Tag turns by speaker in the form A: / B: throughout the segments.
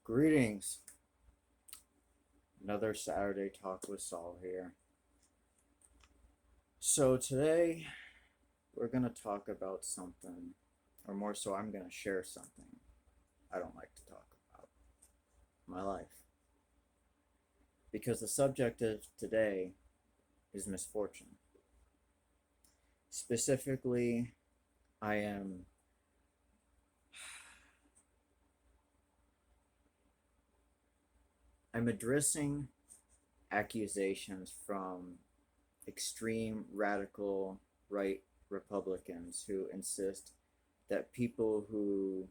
A: Greetings. Another Saturday talk with Saul here. So today we're going to talk about something, or more so, I'm going to share something I don't like to talk about, my life. Because the subject of today is misfortune. Specifically, I am I'm addressing accusations from extreme radical right Republicans who insist that people who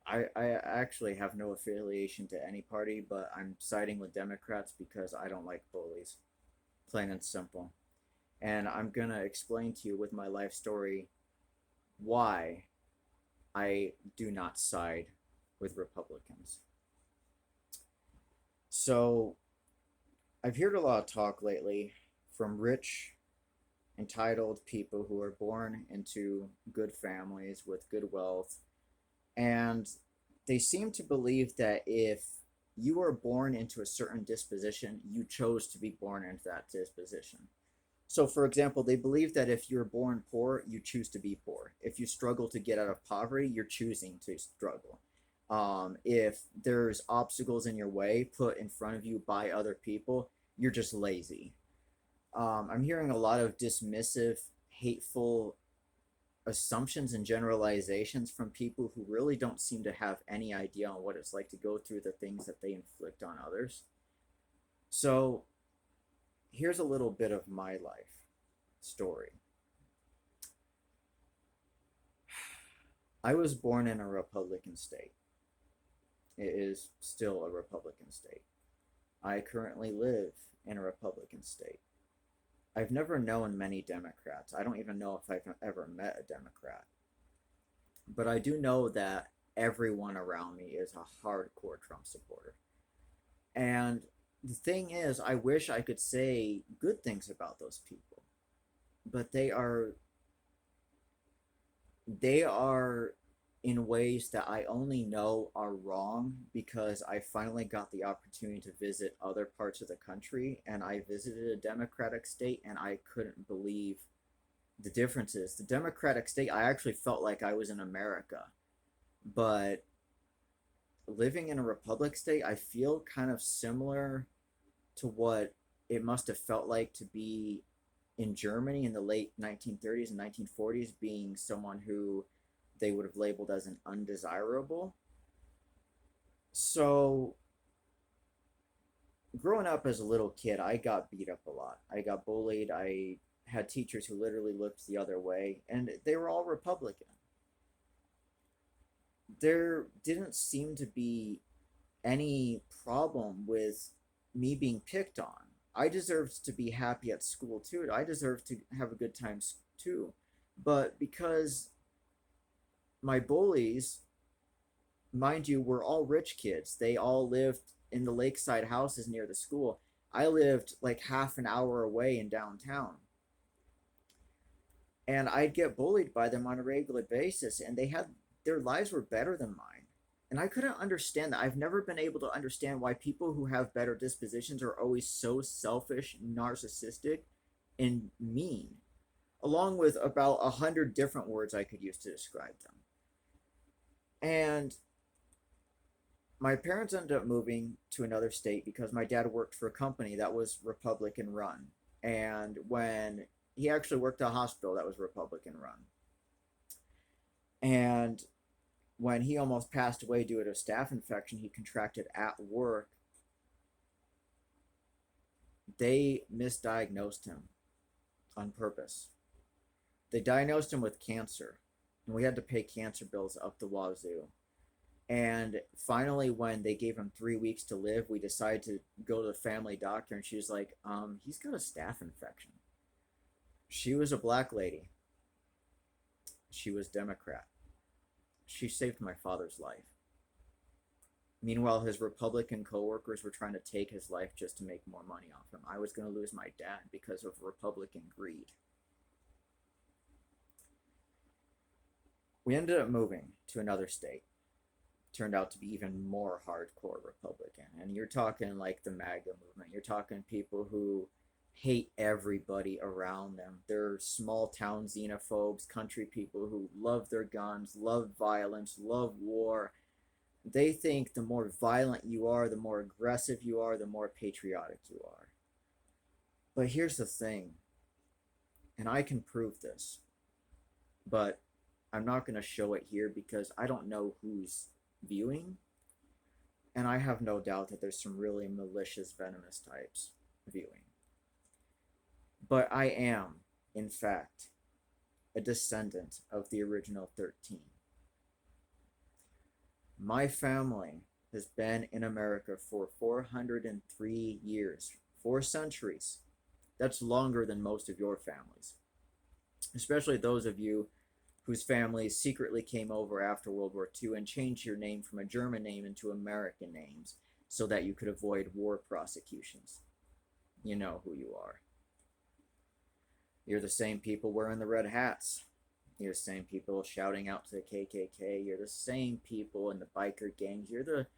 A: I actually have no affiliation to any party, but I'm siding with Democrats because I don't like bullies, plain and simple. And I'm gonna explain to you with my life story why I do not side with Republicans. So I've heard a lot of talk lately from rich, entitled people who are born into good families with good wealth, and they seem to believe that if you were born into a certain disposition, you chose to be born into that disposition. So, for example, they believe that if you're born poor, you choose to be poor. If you struggle to get out of poverty, you're choosing to struggle. If there's obstacles in your way put in front of you by other people, you're just lazy. I'm hearing a lot of dismissive, hateful assumptions and generalizations from people who really don't seem to have any idea on what it's like to go through the things that they inflict on others. So, here's a little bit of my life story. I was born in a Republican state. It is still a Republican state. I currently live in a Republican state. I've never known many Democrats. I don't even know if I've ever met a Democrat. But I do know that everyone around me is a hardcore Trump supporter. And the thing is, I wish I could say good things about those people, but they are in ways that I only know are wrong because I finally got the opportunity to visit other parts of the country, and I visited a Democratic state and I couldn't believe the differences. The Democratic state, I actually felt like I was in America, but living in a Republic state, I feel kind of similar to what it must have felt like to be in Germany in the late 1930s and 1940s, being someone who they would have labeled as an undesirable. So, growing up as a little kid, I got beat up a lot. I got bullied. I had teachers who literally looked the other way, and they were all Republican. There didn't seem to be any problem with me being picked on. I deserved to be happy at school too. I deserved to have a good time too. But because my bullies, mind you, were all rich kids, they all lived in the lakeside houses near the school. I lived like half an hour away in downtown. And I'd get bullied by them on a regular basis, and their lives were better than mine. And I couldn't understand that. I've never been able to understand why people who have better dispositions are always so selfish, narcissistic, and mean, along with about 100 different words I could use to describe them. And my parents ended up moving to another state because my dad worked for a company that was Republican run. And when he actually worked at a hospital that was Republican run. And when he almost passed away due to a staph infection he contracted at work, they misdiagnosed him on purpose. They diagnosed him with cancer, and we had to pay cancer bills up the wazoo. And finally, when they gave him 3 weeks to live, we decided to go to the family doctor, and she was like, he's got a staph infection. She was a black lady. She was Democrat. She saved my father's life. Meanwhile, his Republican coworkers were trying to take his life just to make more money off him. I was going to lose my dad because of Republican greed. We ended up moving to another state. turned out to be even more hardcore Republican. And you're talking like the MAGA movement. You're talking people who hate everybody around them. They're small town xenophobes, country people who love their guns, love violence, love war. They think the more violent you are, the more aggressive you are, the more patriotic you are. But here's the thing, and I can prove this, but I'm not going to show it here because I don't know who's viewing, and I have no doubt that there's some really malicious, venomous types viewing. But I am, in fact, a descendant of the original 13. My family has been in America for 403 years, 4 centuries. That's longer than most of your families, especially those of you whose families secretly came over after World War II and changed your name from a German name into American names so that you could avoid war prosecutions. You know who you are. You're the same people wearing the red hats. You're the same people shouting out to the KKK. You're the same people in the biker gangs. You're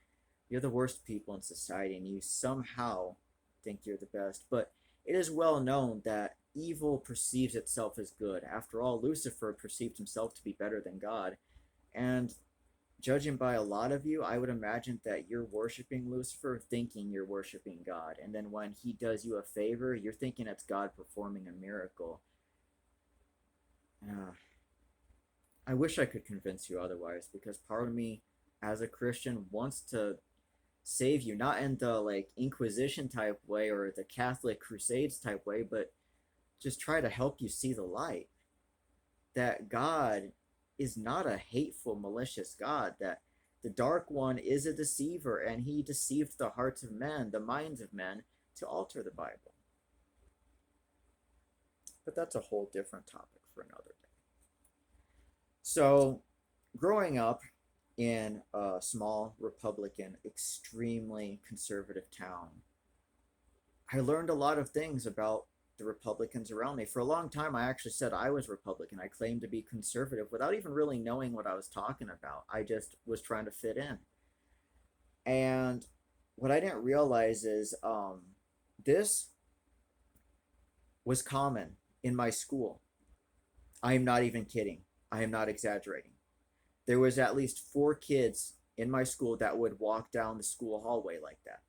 A: the worst people in society, and you somehow think you're the best. But it is well known that evil perceives itself as good. After all, Lucifer perceived himself to be better than God. And judging by a lot of you, I would imagine that you're worshiping Lucifer thinking you're worshiping God. And then when he does you a favor, you're thinking it's God performing a miracle. I wish I could convince you otherwise, because part of me, as a Christian, wants to save you, not in the like Inquisition type way or the Catholic Crusades type way, but just try to help you see the light. That God is not a hateful, malicious God, that the Dark One is a deceiver, and he deceived the hearts of men, the minds of men, to alter the Bible. But that's a whole different topic for another day. So, growing up in a small Republican, extremely conservative town, I learned a lot of things about the Republicans around me. For a long time, I actually said I was Republican. I claimed to be conservative without even really knowing what I was talking about. I just was trying to fit in. And what I didn't realize is this was common in my school. I am not even kidding. I am not exaggerating. There was at least 4 kids in my school that would walk down the school hallway like that,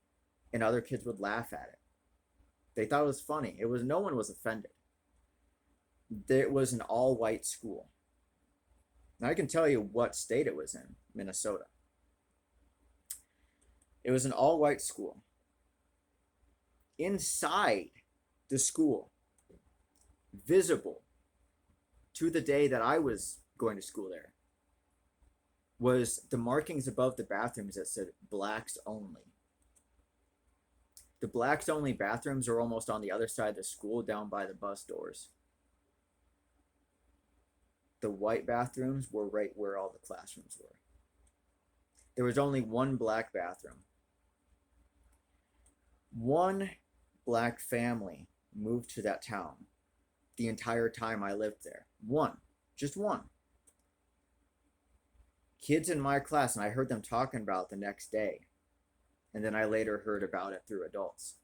A: and other kids would laugh at it. They thought it was funny. No one was offended. It was an all-white school. Now I can tell you what state it was in, Minnesota. It was an all-white school. Inside the school, visible to the day that I was going to school there, was the markings above the bathrooms that said blacks only. The blacks only bathrooms are almost on the other side of the school, down by the bus doors. The white bathrooms were right where all the classrooms were. There was only one black bathroom. One black family moved to that town the entire time I lived there. One. Just one. Kids in my class, and I heard them talking about it the next day. And then I later heard about it through adults,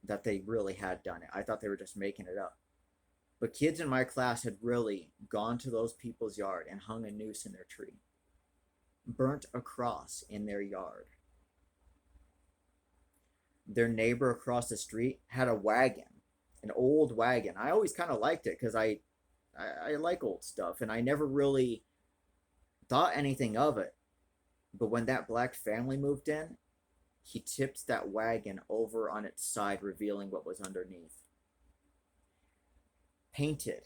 A: that they really had done it. I thought they were just making it up. But kids in my class had really gone to those people's yard and hung a noose in their tree. Burnt a cross in their yard. Their neighbor across the street had a wagon, an old wagon. I always kind of liked it because I like old stuff, and I never really thought anything of it. But when that black family moved in, he tipped that wagon over on its side, revealing what was underneath. Painted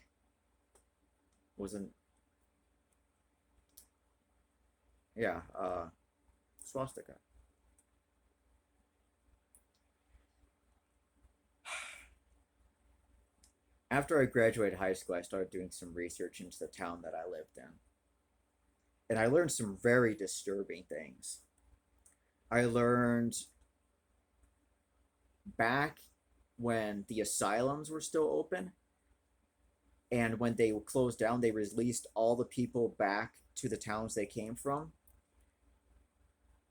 A: was an swastika. After I graduated high school, I started doing some research into the town that I lived in. And I learned some very disturbing things. I learned back when the asylums were still open, and when they closed down, they released all the people back to the towns they came from.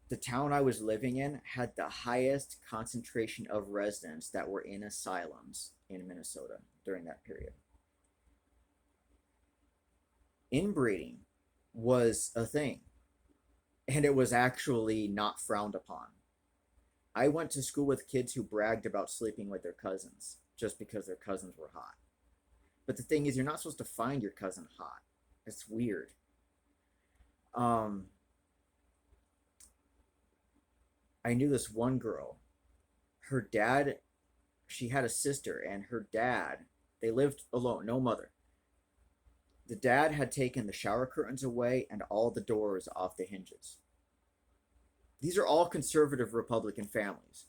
A: The town I was living in had the highest concentration of residents that were in asylums in Minnesota during that period. Inbreeding was a thing, and it was actually not frowned upon. I went to school with kids who bragged about sleeping with their cousins just because their cousins were hot. But the thing is, you're not supposed to find your cousin hot. It's weird. Um, I knew this one girl. Her dad, she had a sister, and her dad, they lived alone, no mother. The dad had taken the shower curtains away and all the doors off the hinges. These are all conservative Republican families.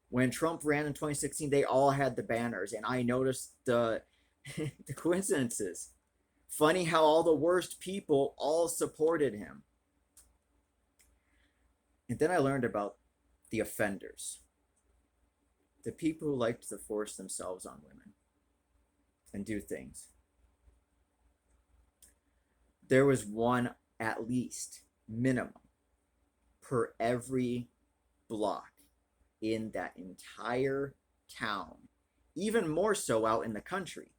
A: When Trump ran in 2016, they all had the banners, and I noticed the the coincidences. Funny how all the worst people all supported him. And then I learned about the offenders, the people who liked to force themselves on women and do things. There was one at least minimum per every block in that entire town, even more so out in the country.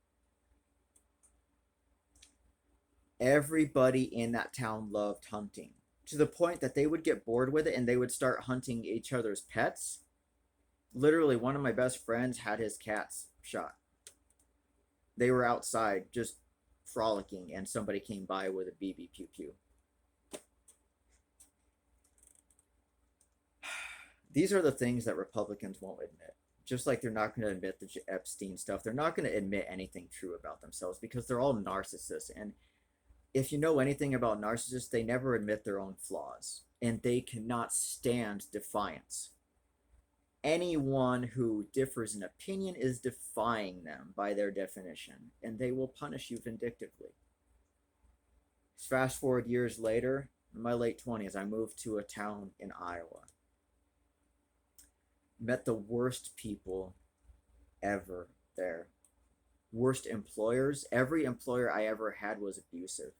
A: Everybody in that town loved hunting to the point that they would get bored with it and they would start hunting each other's pets. Literally, one of my best friends had his cats shot. They were outside just frolicking and somebody came by with a BB pew pew. These are the things that Republicans won't admit. Just like they're not going to admit the Epstein stuff, they're not going to admit anything true about themselves because they're all narcissists. And if you know anything about narcissists, they never admit their own flaws and they cannot stand defiance. Anyone who differs in opinion is defying them by their definition, and they will punish you vindictively. Fast forward years later, in my late 20s, I moved to a town in Iowa. Met the worst people ever there. Worst employers. Every employer I ever had was abusive.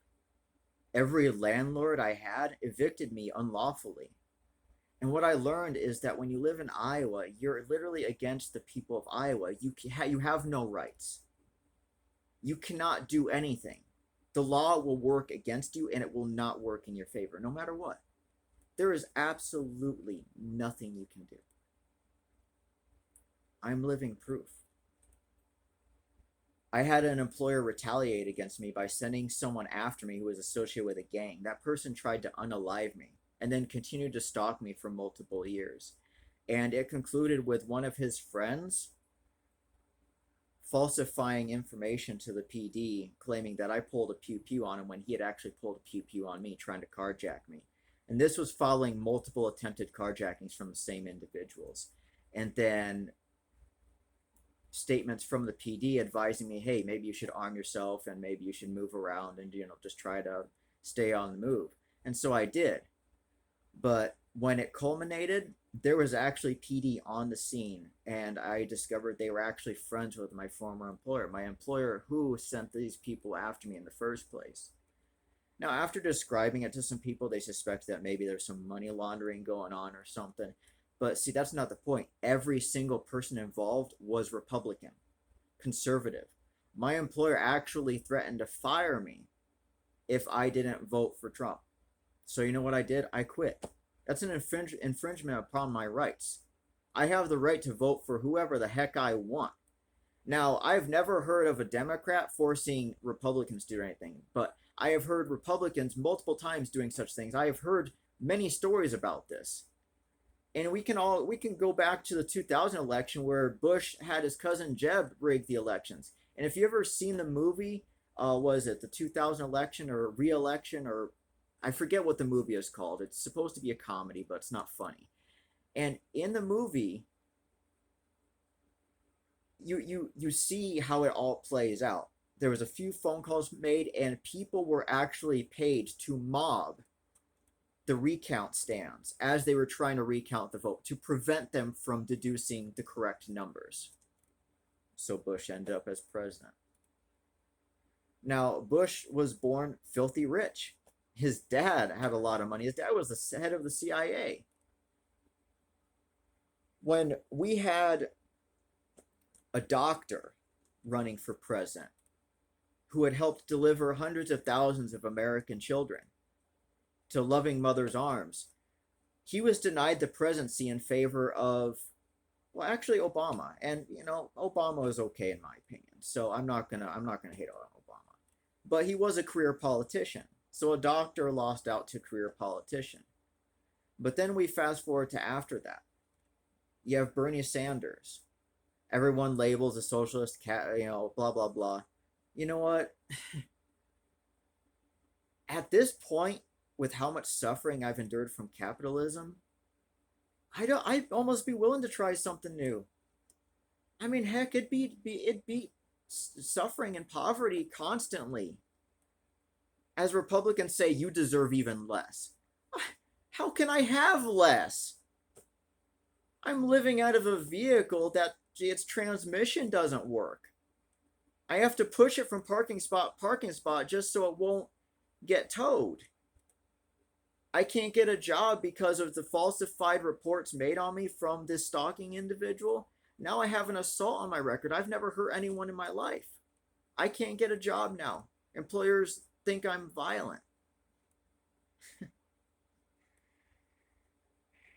A: Every landlord I had evicted me unlawfully. And what I learned is that when you live in Iowa, you're literally against the people of Iowa. You have no rights. You cannot do anything. The law will work against you and it will not work in your favor, no matter what. There is absolutely nothing you can do. I'm living proof. I had an employer retaliate against me by sending someone after me who was associated with a gang. That person tried to unalive me and then continued to stalk me for multiple years. And it concluded with one of his friends falsifying information to the PD, claiming that I pulled a pew-pew on him when he had actually pulled a pew-pew on me, trying to carjack me. And this was following multiple attempted carjackings from the same individuals. And then statements from the PD advising me, hey, maybe you should arm yourself and maybe you should move around and, just try to stay on the move. And so I did. But when it culminated, there was actually PD on the scene, and I discovered they were actually friends with my former employer, my employer who sent these people after me in the first place. Now, after describing it to some people, they suspect that maybe there's some money laundering going on or something. But see, that's not the point. Every single person involved was Republican, conservative. My employer actually threatened to fire me if I didn't vote for Trump. So you know what I did? I quit. That's an infringement upon my rights. I have the right to vote for whoever the heck I want. Now, I've never heard of a Democrat forcing Republicans to do anything, but I have heard Republicans multiple times doing such things. I have heard many stories about this. And we can go back to the 2000 election where Bush had his cousin Jeb rig the elections. And if you ever seen the movie, was it the 2000 election or re-election, or I forget what the movie is called. It's supposed to be a comedy, but it's not funny. And in the movie, you see how it all plays out. There was a few phone calls made, and people were actually paid to mob the recount stands as they were trying to recount the vote to prevent them from deducing the correct numbers. So Bush ended up as president. Now, Bush was born filthy rich. His dad had a lot of money. His dad was the head of the CIA. When we had a doctor running for president who had helped deliver hundreds of thousands of American children to loving mothers' arms, he was denied the presidency in favor of, well, actually Obama. And Obama is okay in my opinion, so I'm not gonna hate on Obama, but he was a career politician. So a doctor lost out to a career politician. But then we fast forward to after that. You have Bernie Sanders. Everyone labels a socialist, blah blah blah. You know what? At this point, with how much suffering I've endured from capitalism, I'd almost be willing to try something new. I mean, heck, it'd be suffering and poverty constantly. As Republicans say, you deserve even less. How can I have less? I'm living out of a vehicle that its transmission doesn't work. I have to push it from parking spot just so it won't get towed. I can't get a job because of the falsified reports made on me from this stalking individual. Now I have an assault on my record. I've never hurt anyone in my life. I can't get a job now. Employers think I'm violent.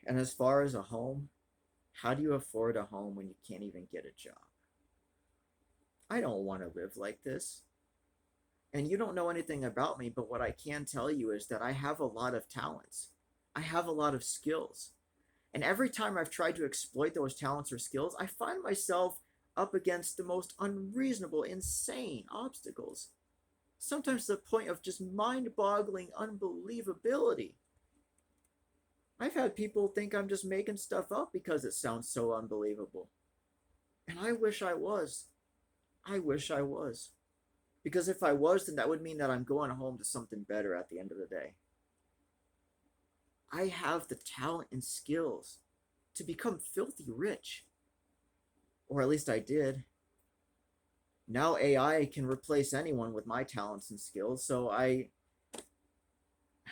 A: And as far as a home, how do you afford a home when you can't even get a job? I don't want to live like this. And you don't know anything about me, but what I can tell you is that I have a lot of talents. I have a lot of skills. And every time I've tried to exploit those talents or skills, I find myself up against the most unreasonable, insane obstacles. Sometimes to the point of just mind-boggling unbelievability. I've had people think I'm just making stuff up because it sounds so unbelievable. And I wish I was. I wish I was. Because if I was, then that would mean that I'm going home to something better at the end of the day. I have the talent and skills to become filthy rich. Or at least I did. Now AI can replace anyone with my talents and skills, so I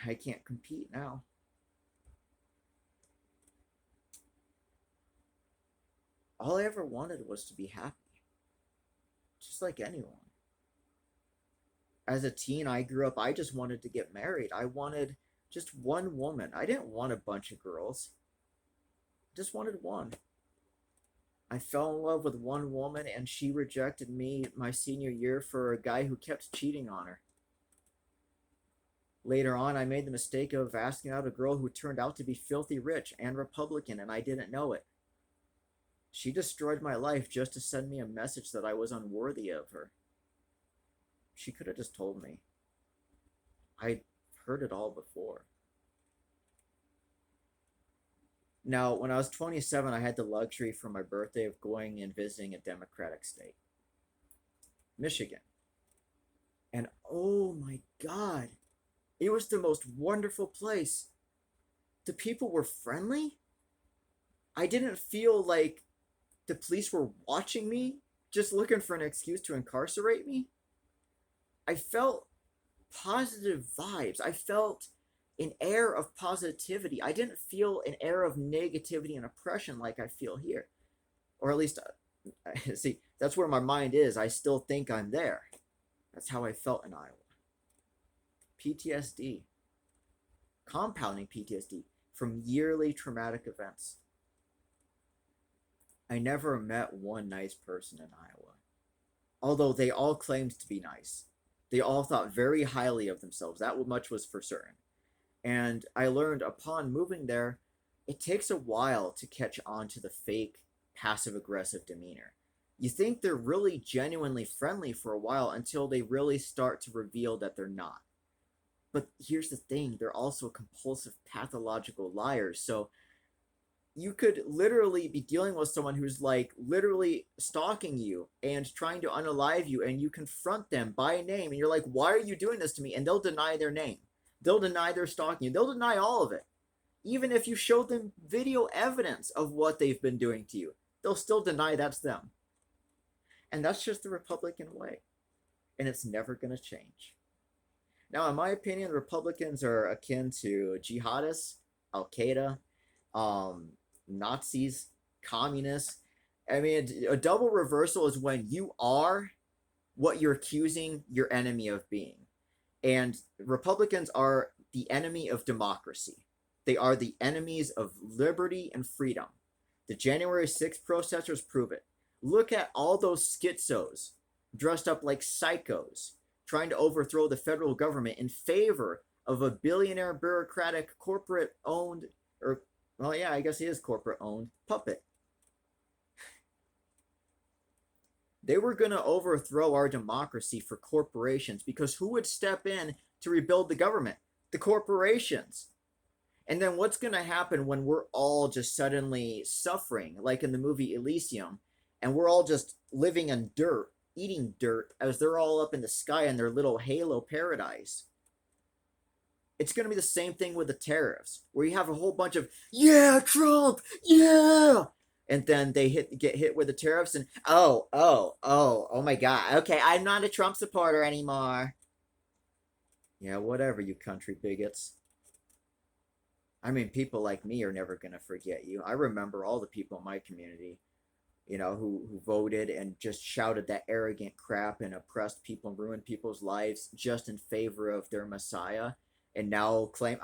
A: can't compete now. All I ever wanted was to be happy. Just like anyone. As a teen, I grew up, I just wanted to get married. I wanted just one woman. I didn't want a bunch of girls. I just wanted one. I fell in love with one woman and she rejected me my senior year for a guy who kept cheating on her. Later on, I made the mistake of asking out a girl who turned out to be filthy rich and Republican, and I didn't know it. She destroyed my life just to send me a message that I was unworthy of her. She could have just told me. I'd heard it all before. Now, when I was 27, I had the luxury for my birthday of going and visiting a Democratic state, Michigan. And oh my God, it was the most wonderful place. The people were friendly. I didn't feel like the police were watching me, just looking for an excuse to incarcerate me. I felt positive vibes. I felt an air of positivity. I didn't feel an air of negativity and oppression like I feel here. Or at least, see, that's where my mind is. I still think I'm there. That's how I felt in Iowa. PTSD. Compounding PTSD from yearly traumatic events. I never met one nice person in Iowa. Although they all claimed to be nice. They all thought very highly of themselves. That much was for certain. And I learned upon moving there, it takes a while to catch on to the fake passive-aggressive demeanor. You think they're really genuinely friendly for a while until they really start to reveal that they're not. But here's the thing, they're also compulsive pathological liars. So you could literally be dealing with someone who's like literally stalking you and trying to unalive you, and you confront them by name and you're like, why are you doing this to me? And they'll deny their name. They'll deny they're stalking you. They'll deny all of it. Even if you show them video evidence of what they've been doing to you, they'll still deny that's them. And that's just the Republican way. And it's never going to change. Now, in my opinion, Republicans are akin to jihadists, Al Qaeda, um, Nazis, communists. I mean, a double reversal is when you are what you're accusing your enemy of being. And Republicans are the enemy of democracy. They are the enemies of liberty and freedom. The January 6th protesters prove it. Look at all those schizos dressed up like psychos trying to overthrow the federal government in favor of a billionaire bureaucratic corporate owned, or, well, yeah, I guess he is corporate owned, puppet. They were going to overthrow our democracy for corporations because who would step in to rebuild the government? The corporations. And then what's going to happen when we're all just suddenly suffering, like in the movie Elysium, and we're all just living in dirt, eating dirt, as they're all up in the sky in their little halo paradise? It's going to be the same thing with the tariffs, where you have a whole bunch of, yeah, Trump, yeah, and then they get hit with the tariffs, and oh my God, okay, I'm not a Trump supporter anymore. Yeah, whatever, you country bigots. I mean, people like me are never going to forget you. I remember all the people in my community, who voted and just shouted that arrogant crap and oppressed people and ruined people's lives just in favor of their messiah, and now claim,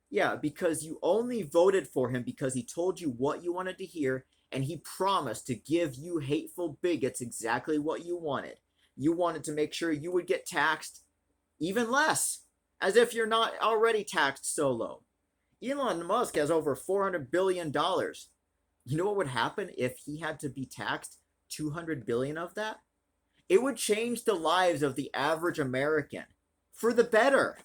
A: yeah, because you only voted for him because he told you what you wanted to hear, and he promised to give you hateful bigots exactly what you wanted. You wanted to make sure you would get taxed even less, as if you're not already taxed so low. Elon Musk has over $400 billion. You know what would happen if he had to be taxed 200 billion of that? It would change the lives of the average American for the better.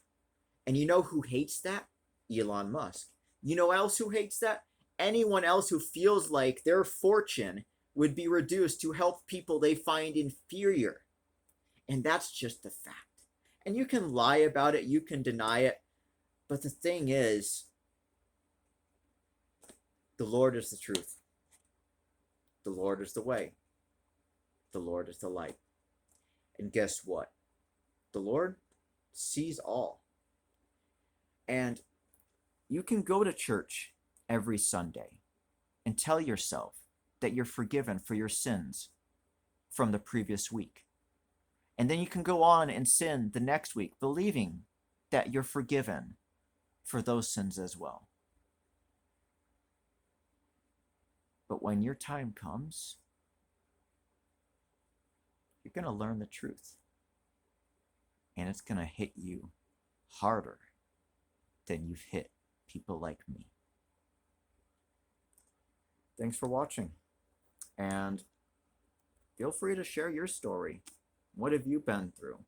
A: And you know who hates that? Elon Musk. You know else who hates that? Anyone else who feels like their fortune would be reduced to help people they find inferior. And that's just the fact. And you can lie about it, you can deny it, but the thing is, the Lord is the truth. The Lord is the way. The Lord is the light. And guess what? The Lord sees all. And you can go to church every Sunday and tell yourself that you're forgiven for your sins from the previous week. And then you can go on and sin the next week, believing that you're forgiven for those sins as well. But when your time comes, you're going to learn the truth. And it's going to hit you harder than you've hit people like me. Thanks for watching. And feel free to share your story. What have you been through?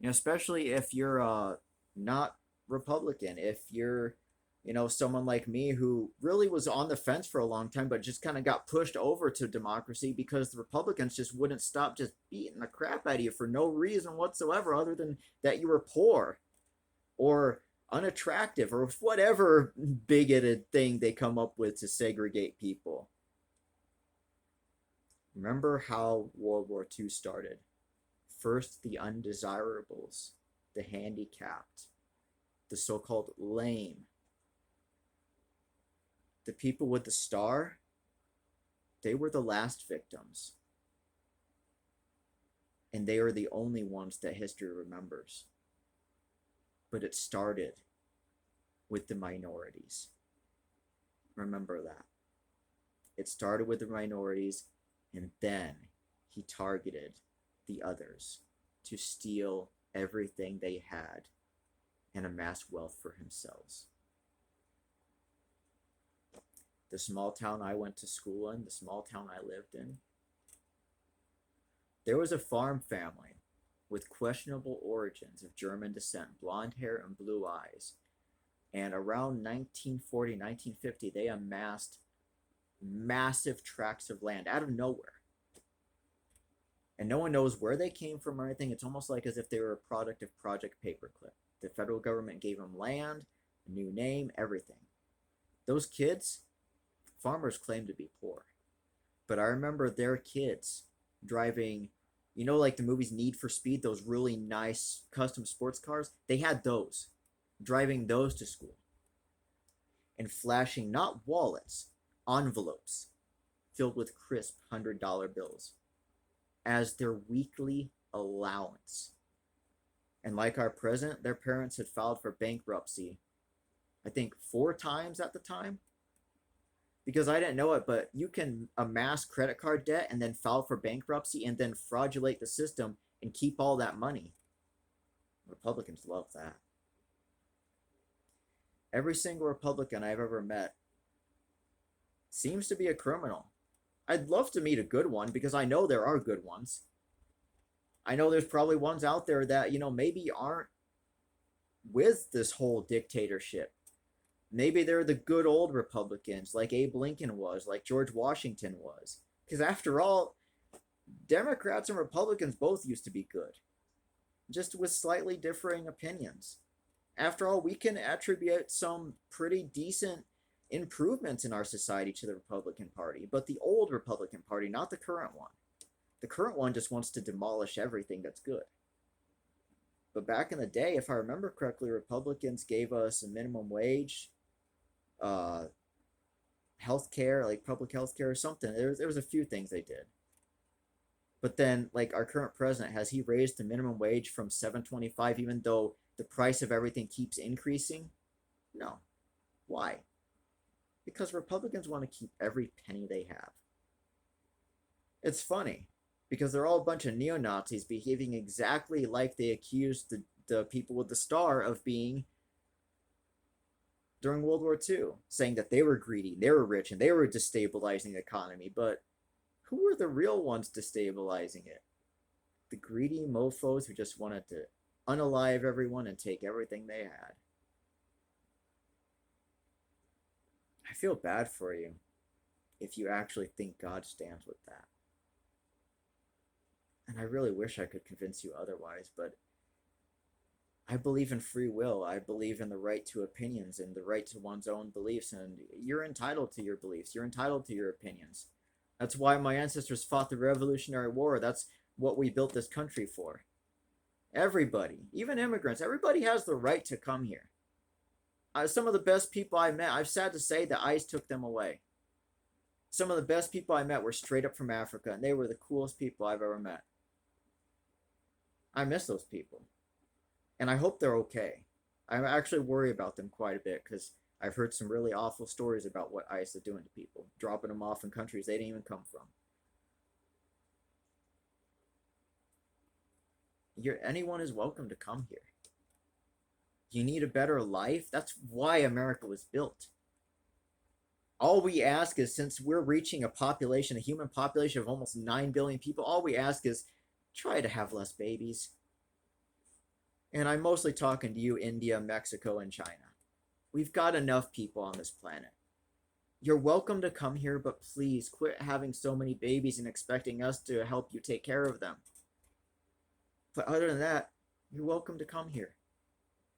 A: Especially if you're not Republican, if you're someone like me who really was on the fence for a long time, but just kind of got pushed over to democracy because the Republicans just wouldn't stop just beating the crap out of you for no reason whatsoever other than that you were poor or unattractive or whatever bigoted thing they come up with to segregate people. Remember how World War II started. First, the undesirables, the handicapped, the so-called lame. The people with the star, they were the last victims. And they are the only ones that history remembers. But it started with the minorities. Remember that. It started with the minorities, and then he targeted the others to steal everything they had and amass wealth for themselves. The small town I went to school in, the small town I lived in, there was a farm family with questionable origins of German descent, blonde hair and blue eyes. And around 1940, 1950, they amassed massive tracts of land out of nowhere. And no one knows where they came from or anything. It's almost like as if they were a product of Project Paperclip. The federal government gave them land, a new name, everything. Those kids, farmers claim to be poor. But I remember their kids driving You know, like the movies Need for Speed, those really nice custom sports cars? They had those, driving those to school and flashing not wallets, envelopes filled with crisp $100 bills as their weekly allowance. And like our president, their parents had filed for bankruptcy, I think 4 times at the time. Because I didn't know it, but you can amass credit card debt and then file for bankruptcy and then fraudulate the system and keep all that money. Republicans love that. Every single Republican I've ever met seems to be a criminal. I'd love to meet a good one because I know there are good ones. I know there's probably ones out there that, maybe aren't with this whole dictatorship. Maybe they're the good old Republicans like Abe Lincoln was, like George Washington was. Because after all, Democrats and Republicans both used to be good, just with slightly differing opinions. After all, we can attribute some pretty decent improvements in our society to the Republican Party, but the old Republican Party, not the current one. The current one just wants to demolish everything that's good. But back in the day, if I remember correctly, Republicans gave us a minimum wage, health care, like public health care or something. There was a few things they did. But then, like our current president, has he raised the minimum wage from $7.25 even though the price of everything keeps increasing? No. Why? Because Republicans want to keep every penny they have. It's funny because they're all a bunch of neo-Nazis behaving exactly like they accused the people with the star of being during World War II, saying that they were greedy, they were rich, and they were destabilizing the economy. But who were the real ones destabilizing it? The greedy mofos who just wanted to unalive everyone and take everything they had. I feel bad for you if you actually think God stands with that. And I really wish I could convince you otherwise, but I believe in free will. I believe in the right to opinions and the right to one's own beliefs, and you're entitled to your beliefs. You're entitled to your opinions. That's why my ancestors fought the Revolutionary War. That's what we built this country for. Everybody, even immigrants, everybody has the right to come here. Some of the best people I met, I'm sad to say that ICE took them away. Some of the best people I met were straight up from Africa, and they were the coolest people I've ever met. I miss those people. And I hope they're okay. I actually worry about them quite a bit because I've heard some really awful stories about what ICE is doing to people, dropping them off in countries they didn't even come from. Anyone is welcome to come here. You need a better life? That's why America was built. All we ask is, since we're reaching a human population of almost 9 billion people, all we ask is try to have less babies. And I'm mostly talking to you, India, Mexico, and China. We've got enough people on this planet. You're welcome to come here, but please quit having so many babies and expecting us to help you take care of them. But other than that, you're welcome to come here.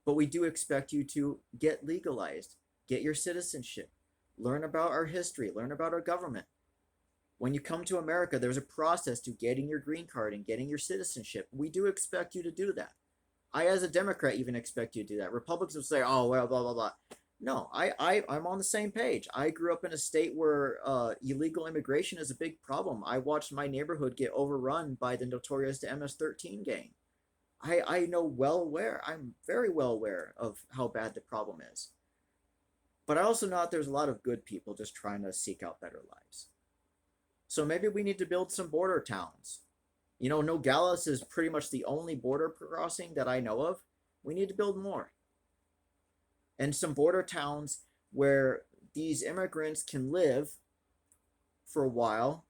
A: But we do expect you to get legalized, get your citizenship, learn about our history, learn about our government. When you come to America, there's a process to getting your green card and getting your citizenship. We do expect you to do that. I, as a Democrat, even expect you to do that. Republicans will say, oh, well, blah, blah, blah. No, I'm on the same page. I grew up in a state where illegal immigration is a big problem. I watched my neighborhood get overrun by the notorious MS-13 gang. I'm very well aware of how bad the problem is. But I also know that there's a lot of good people just trying to seek out better lives. So maybe we need to build some border towns. Nogales is pretty much the only border crossing that I know of. We need to build more. And some border towns where these immigrants can live for a while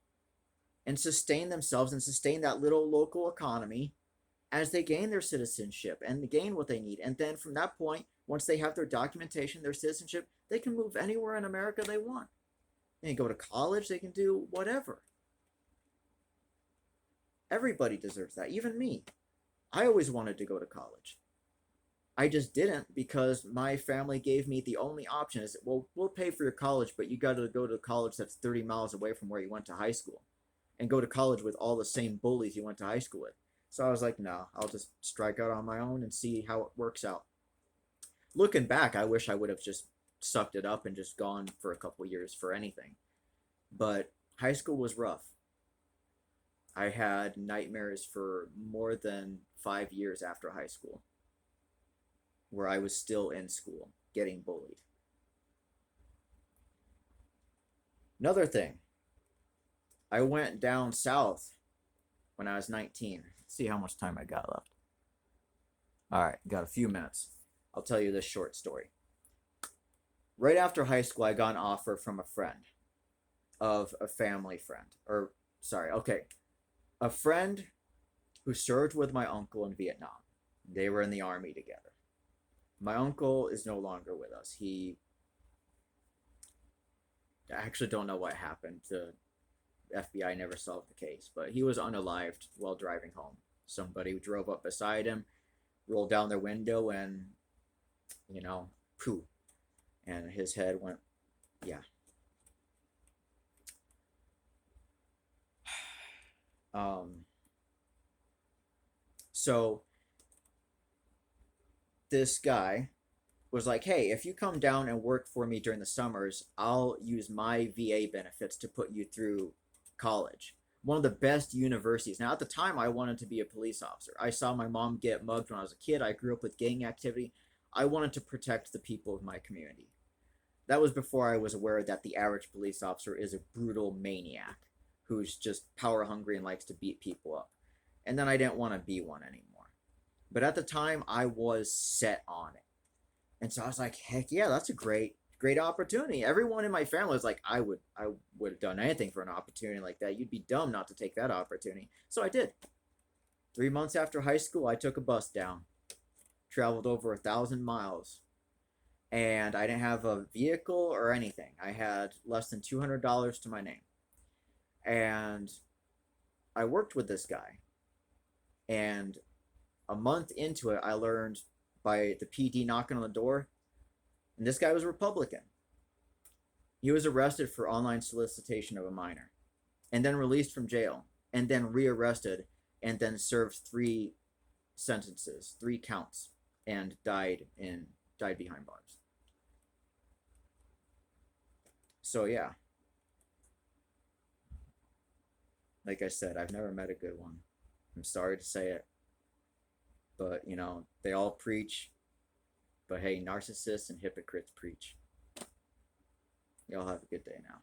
A: and sustain themselves and sustain that little local economy as they gain their citizenship and gain what they need. And then from that point, once they have their documentation, their citizenship, they can move anywhere in America they want. They can go to college, they can do whatever. Everybody deserves that, even me. I always wanted to go to college. I just didn't because my family gave me the only option is, well, we'll pay for your college, but you got to go to college that's 30 miles away from where you went to high school. and go to college with all the same bullies you went to high school with. So I was like, no, I'll just strike out on my own and see how it works out. Looking back, I wish I would have just sucked it up and just gone for a couple years for anything. But high school was rough. I had nightmares for more than 5 years after high school, where I was still in school getting bullied. Another thing, I went down south when I was 19. Let's see how much time I got left. All right, got a few minutes. I'll tell you this short story. Right after high school, I got an offer from a friend of a family friend. A friend who served with my uncle in Vietnam. They were in the army together. My uncle is no longer with us. I actually don't know what happened. The FBI never solved the case, but he was unalived while driving home. Somebody drove up beside him, rolled down their window, and, poo. And his head went, yeah. So this guy was like, hey, if you come down and work for me during the summers, I'll use my VA benefits to put you through college. One of the best universities. Now, at the time, I wanted to be a police officer. I saw my mom get mugged when I was a kid. I grew up with gang activity. I wanted to protect the people of my community. That was before I was aware that the average police officer is a brutal maniac who's just power hungry and likes to beat people up. And then I didn't want to be one anymore. But at the time, I was set on it. And so I was like, heck yeah, that's a great opportunity. Everyone in my family was like, I would have done anything for an opportunity like that. You'd be dumb not to take that opportunity. So I did. 3 months after high school, I took a bus down, traveled over 1,000 miles, and I didn't have a vehicle or anything. I had less than $200 to my name. And I worked with this guy. And a month into it, I learned by the PD knocking on the door, and this guy was a Republican. He was arrested for online solicitation of a minor, and then released from jail, and then rearrested, and then served 3 sentences, 3 counts, and died behind bars. So yeah, like I said, I've never met a good one. I'm sorry to say it, but they all preach. But hey, narcissists and hypocrites preach. Y'all have a good day now.